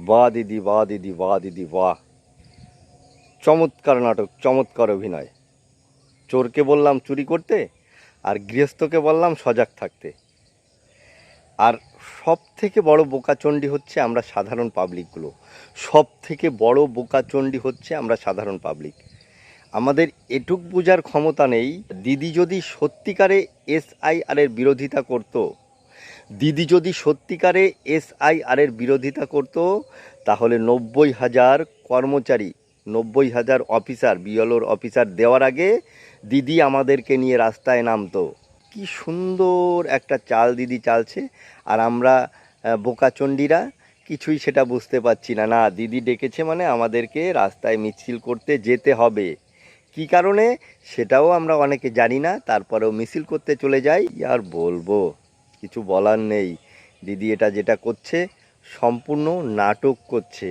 বাহ দিদি, বাহ দিদি, বাহ দিদি, বাহ! চমৎকার নাটক, চমৎকার অভিনয়। চোরকে বললাম চুরি করতে, আর গৃহস্থকে বললাম সজাগ থাকতে। আর সব থেকে বড় বোকাচণ্ডী হচ্ছে আমরা সাধারণ পাবলিকগুলো। সব থেকে বড় বোকাচণ্ডী হচ্ছে আমরা সাধারণ পাবলিক। আমাদের এটুক বোঝার ক্ষমতা নেই, দিদি যদি সত্যিকারে এসআইআরের বিরোধিতা করতো, দিদি যদি সত্যিকারে এসআইআরের বিরোধিতা করত, তাহলে 90,000 কর্মচারী, 90,000 অফিসার, বিএলওর অফিসার দেওয়ার আগে দিদি আমাদেরকে নিয়ে রাস্তায় নামতো। কি সুন্দর একটা চাল দিদি চালছে, আর আমরা বোকাচণ্ডীরা কিছুই সেটা বুঝতে পারছি না। না, দিদি ডেকেছে মানে আমাদেরকে রাস্তায় মিছিল করতে যেতে হবে। কি কারণে সেটাও আমরা অনেকে জানি না, তারপরেও মিছিল করতে চলে যাই। কি আর বলবো, কিছু বলার নেই। দিদি এটা যেটা করছে সম্পূর্ণ নাটক করছে।